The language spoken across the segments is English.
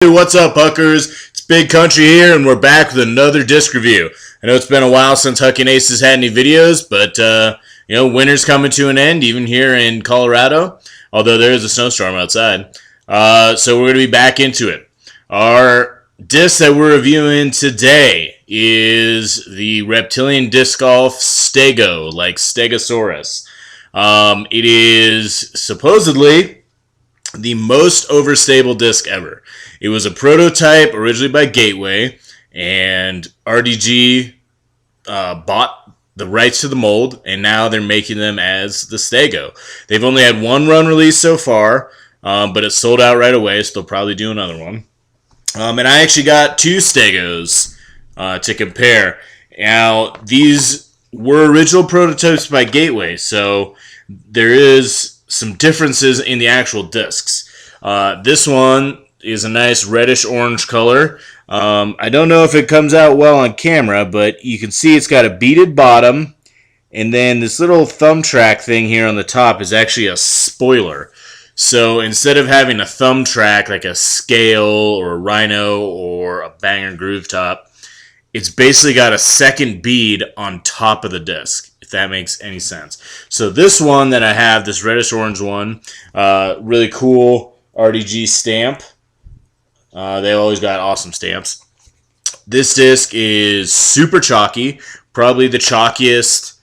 Hey, what's up, Huckers? It's Big Country here, and we're back with another disc review. I know it's been a while since Hucking Ace has had any videos, but, winter's coming to an end, even here in Colorado, although there is a snowstorm outside. So we're going to be back into it. Our disc that we're reviewing today is the Reptilian Disc Golf Stego, like Stegosaurus. It is supposedly the most overstable disc ever. It was a prototype originally by Gateway, and RDG bought the rights to the mold, and now they're making them as the Stego. They've only had one run release so far, but it sold out right away, so they'll probably do another one. And I actually got two Stegos to compare. Now, these were original prototypes by Gateway, so there is some differences in the actual discs. This one is a nice reddish orange color. I don't know if it comes out well on camera, but you can see it's got a beaded bottom, and then this little thumb track thing here on the top is actually a spoiler. So instead of having a thumb track like a scale or a rhino or a Bang & Groove top, it's basically got a second bead on top of the disc, if that makes any sense. So this one that I have, this reddish orange one, really cool RDG stamp. They always got awesome stamps. This disc is super chalky, probably the chalkiest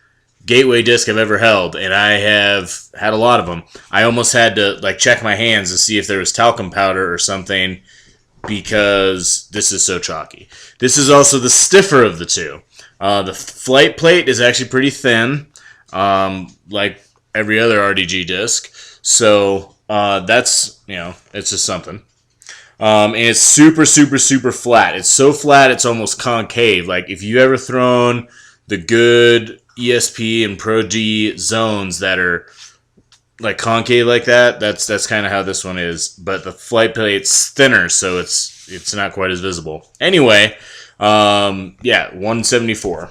Gateway disc I've ever held, and I have had a lot of them. I almost had to check my hands to see if there was talcum powder or something because this is so chalky. This is also the stiffer of the two. The flight plate is actually pretty thin, like every other RDG disc. So that's, it's just something. And it's super, super, super flat. It's so flat it's almost concave. Like if you've ever thrown the good ESP and Prodigy zones that are like concave like that, that's kind of how this one is. But the flight plate's thinner, so it's not quite as visible. Anyway, 174.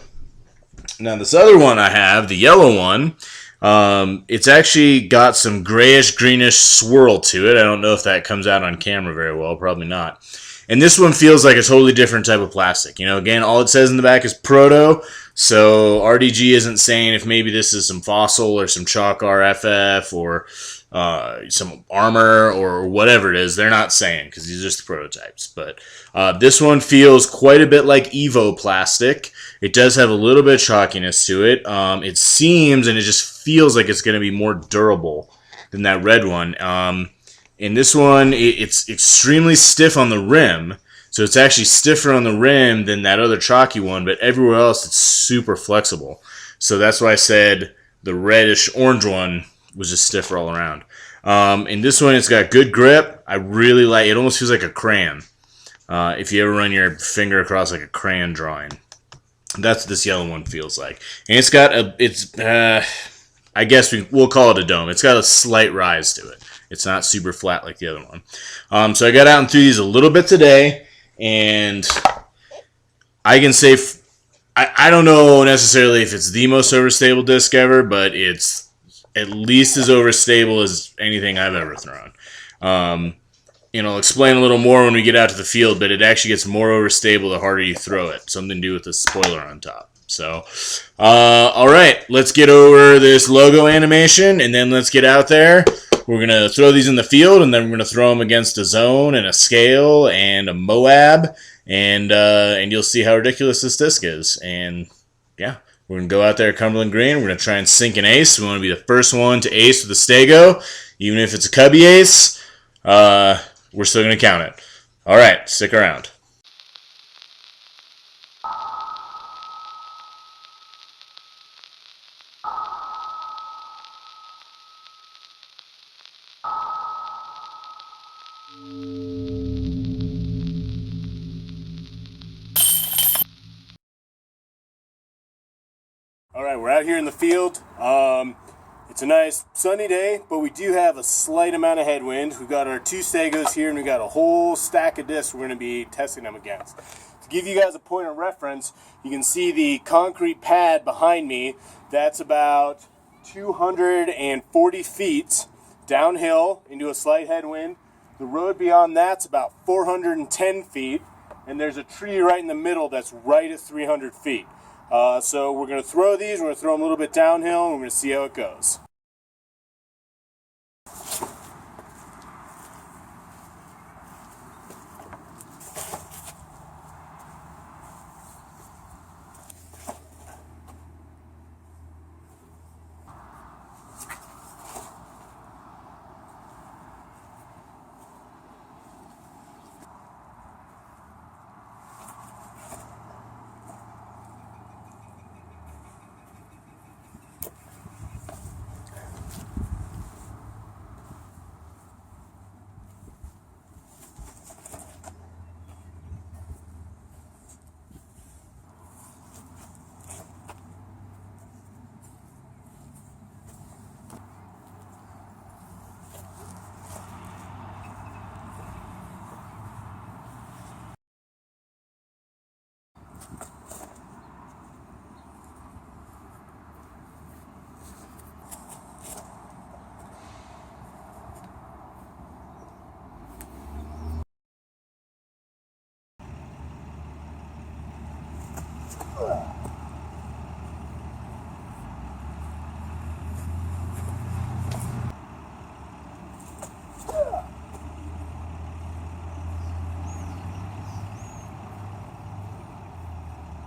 Now this other one I have, the yellow one, it's actually got some grayish greenish swirl to it. I don't know if that comes out on camera very well, probably not. And this one feels like a totally different type of plastic. Again, all it says in the back is Proto, so RDG isn't saying if maybe this is some Fossil or some Chalk RFF or some Armor or whatever it is. They're not saying because these are just the prototypes. But this one feels quite a bit like Evo plastic. It does have a little bit of chalkiness to it. It seems and it just feels like it's going to be more durable than that red one. In this one, it's extremely stiff on the rim. So it's actually stiffer on the rim than that other chalky one, but everywhere else it's super flexible. So that's why I said the reddish orange one was just stiffer all around. In this one, it's got good grip. I really like it. It almost feels like a crayon. If you ever run your finger across like a crayon drawing. That's what this yellow one feels like. And it's got I guess we'll call it a dome. It's got a slight rise to it. It's not super flat like the other one. So I got out and threw these a little bit today, and I can say I don't know necessarily if it's the most overstable disc ever, but it's at least as overstable as anything I've ever thrown. I'll explain a little more when we get out to the field, but it actually gets more overstable the harder you throw it. Something to do with the spoiler on top. So, all right, let's get over this logo animation, and then let's get out there. We're going to throw these in the field, and then we're going to throw them against a zone and a scale and a Moab, and you'll see how ridiculous this disc is. And, yeah, we're going to go out there at Cumberland Green. We're going to try and sink an ace. We want to be the first one to ace with the Stego. Even if it's a cubby ace, we're still going to count it. All right, stick around. All right, we're out here in the field. It's a nice sunny day, but we do have a slight amount of headwind. We've got our two Stegos here, and we've got a whole stack of discs we're going to be testing them against. To give you guys a point of reference, you can see the concrete pad behind me. That's about 240 feet downhill into a slight headwind. The road beyond that's about 410 feet, and there's a tree right in the middle that's right at 300 feet. So we're going to throw these, we're going to throw them a little bit downhill, and we're going to see how it goes.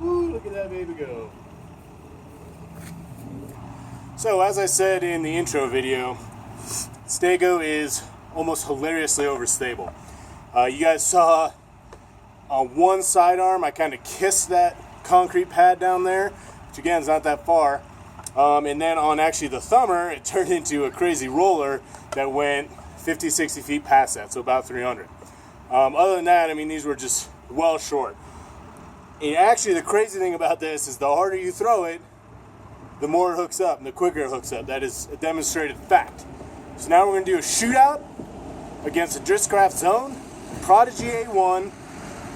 Ooh, look at that baby go. So as I said in the intro video, Stego is almost hilariously overstable. You guys saw on one sidearm, I kind of kissed that concrete pad down there, which again is not that far. And then on actually the thumber, it turned into a crazy roller that went 50, 60 feet past that, so about 300. Other than that, I mean, these were just well short. And actually, the crazy thing about this is the harder you throw it, the more it hooks up and the quicker it hooks up. That is a demonstrated fact. So now we're going to do a shootout against a Discraft Zone, Prodigy A1,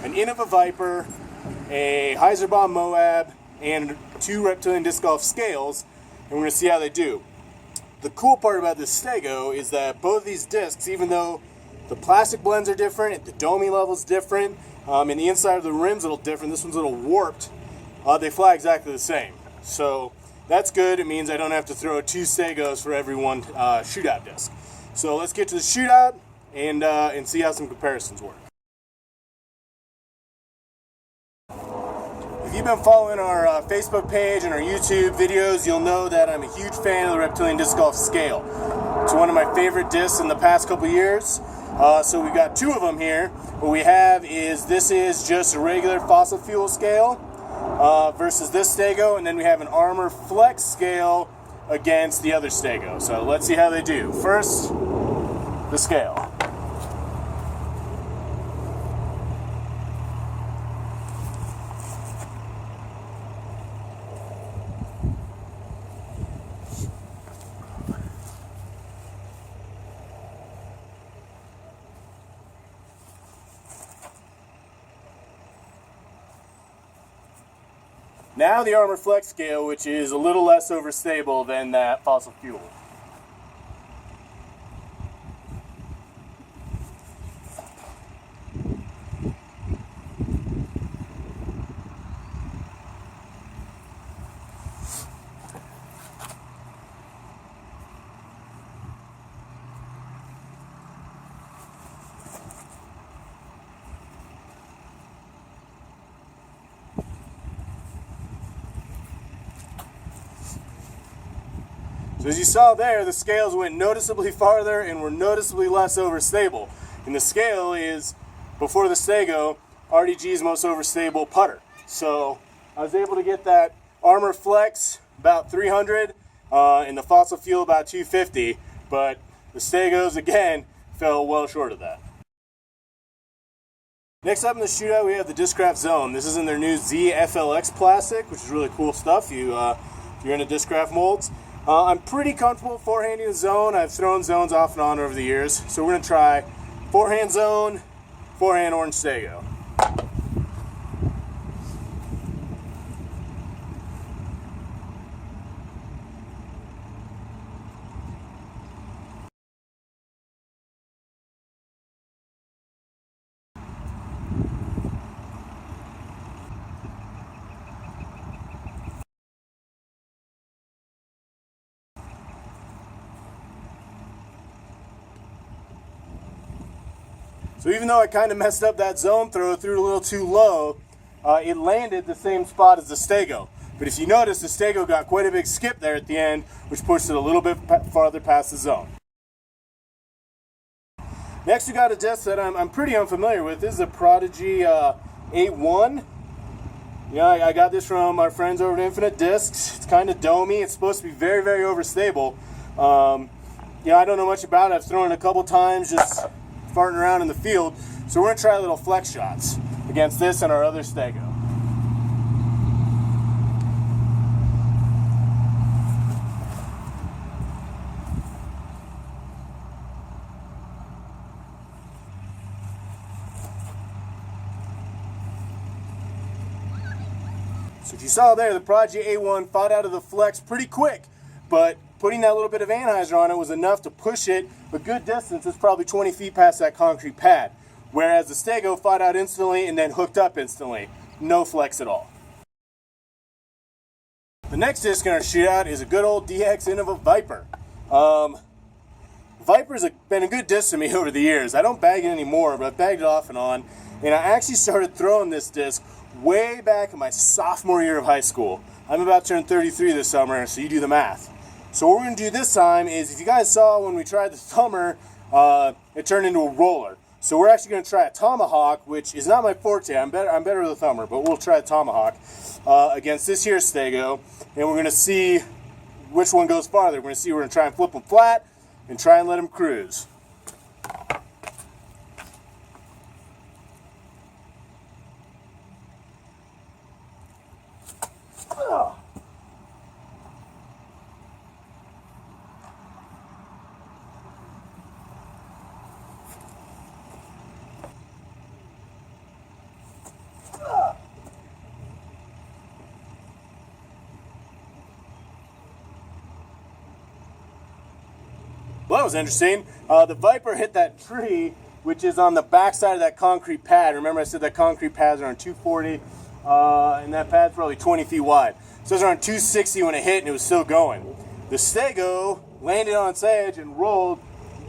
an Innova Viper, a Hyzerbomb Moab, and 2 Reptilian Disc Golf scales, and we're going to see how they do. The cool part about this Stego is that both of these discs, even though the plastic blends are different, the doming level is different, and the inside of the rim's a little different, this one's a little warped, they fly exactly the same. So that's good. It means I don't have to throw 2 Stegos for every one shootout disc. So let's get to the shootout and see how some comparisons work. If you've been following our Facebook page and our YouTube videos, you'll know that I'm a huge fan of the Reptilian Disc Golf scale. It's one of my favorite discs in the past couple years. So we've got 2 of them here. What we have is, this is just a regular fossil fuel scale versus this Stego, and then we have an Armor Flex scale against the other Stego. So let's see how they do. First, the scale. Now the Armor Flex scale, which is a little less overstable than that fossil fuel. So as you saw there, the scales went noticeably farther and were noticeably less overstable. And the scale is, before the Stego, RDG's most overstable putter. So I was able to get that Armor Flex about 300 and the fossil fuel about 250, but the Stegos again fell well short of that. Next up in the shootout, we have the Discraft Zone. This is in their new ZFLX plastic, which is really cool stuff. If you're into Discraft molds. I'm pretty comfortable forehanding a zone. I've thrown zones off and on over the years. So we're going to try forehand zone, forehand orange Stego. So even though I kind of messed up that zone throw, threw it a little too low, it landed the same spot as the Stego. But if you notice, the Stego got quite a big skip there at the end, which pushed it a little bit farther past the zone. Next, we got a disc that I'm pretty unfamiliar with. This is a Prodigy A1. Yeah, I got this from our friends over at Infinite Discs. It's kind of domey. It's supposed to be very, very overstable. Yeah, I don't know much about it. I've thrown it a couple times just farting around in the field. So we're going to try little flex shots against this and our other Stego. So if you saw there, the Prodigy A1 fought out of the flex pretty quick, but putting that little bit of anhyzer on it was enough to push it a good distance. It's probably 20 feet past that concrete pad, whereas the Stego fought out instantly and then hooked up instantly. No flex at all. The next disc in our shootout is a good old DX Innova Viper. Viper's been a good disc to me over the years. I don't bag it anymore, but I've bagged it off and on. And I actually started throwing this disc way back in my sophomore year of high school. I'm about to turn 33 this summer, so you do the math. So what we're going to do this time is, if you guys saw when we tried the thumber, it turned into a roller. So we're actually going to try a tomahawk, which is not my forte. I'm better with a thumber, but we'll try a tomahawk against this here Stego, and we're going to see which one goes farther. We're going to see, we're going to try and flip them flat and try and let them cruise. Well, that was interesting. The Viper hit that tree, which is on the back side of that concrete pad. Remember I said that concrete pads are on 240, and that pad's probably 20 feet wide. So it was around 260 when it hit, and it was still going. The Stego landed on its edge and rolled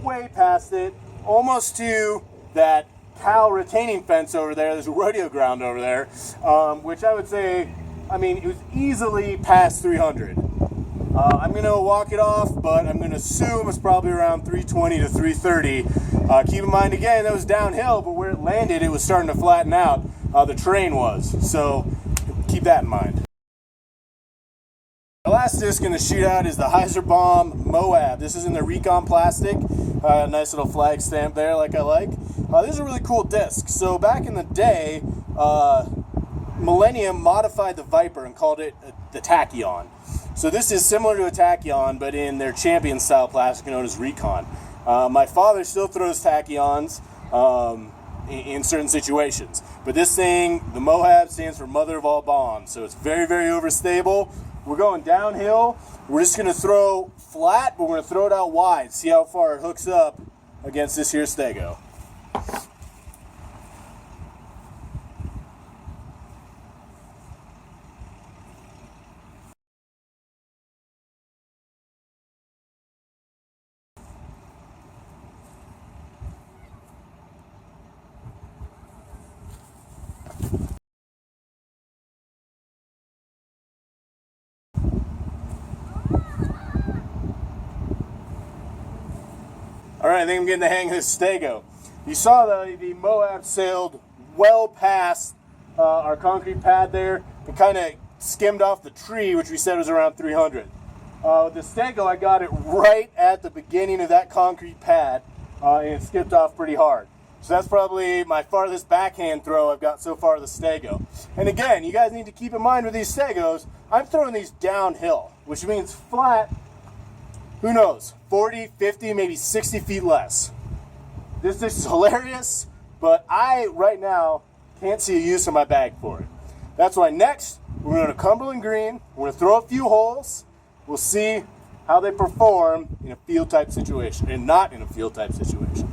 way past it, almost to that cow retaining fence over there. There's a rodeo ground over there, which I would say, I mean, it was easily past 300. I'm going to walk it off, but I'm going to assume it's probably around 320 to 330. Keep in mind, again, that was downhill, but where it landed, it was starting to flatten out. The terrain was, so keep that in mind. The last disc in the shootout is the Hyzerbomb Moab. This is in the Recon plastic. Nice little flag stamp there, like I like. This is a really cool disc. So back in the day, Millennium modified the Viper and called it the Tachyon. So this is similar to a Tachyon, but in their champion style plastic known as Recon. My father still throws Tachyons in certain situations. But this thing, the Moab, stands for mother of all bombs. So it's very, very overstable. We're going downhill. We're just going to throw flat, but we're going to throw it out wide. See how far it hooks up against this here Stego. All right, I think I'm getting the hang of this Stego. You saw the Moab sailed well past our concrete pad there and kind of skimmed off the tree, which we said was around 300. The Stego, I got it right at the beginning of that concrete pad, and it skipped off pretty hard. So that's probably my farthest backhand throw I've got so far of the Stego. And again, you guys need to keep in mind with these Stegos, I'm throwing these downhill, which means flat, who knows, 40, 50, maybe 60 feet less. This is hilarious, but I, right now, can't see a use in my bag for it. That's why next, we're going to Cumberland Green, we're going to throw a few holes, we'll see how they perform in a field type situation, and not in a field type situation.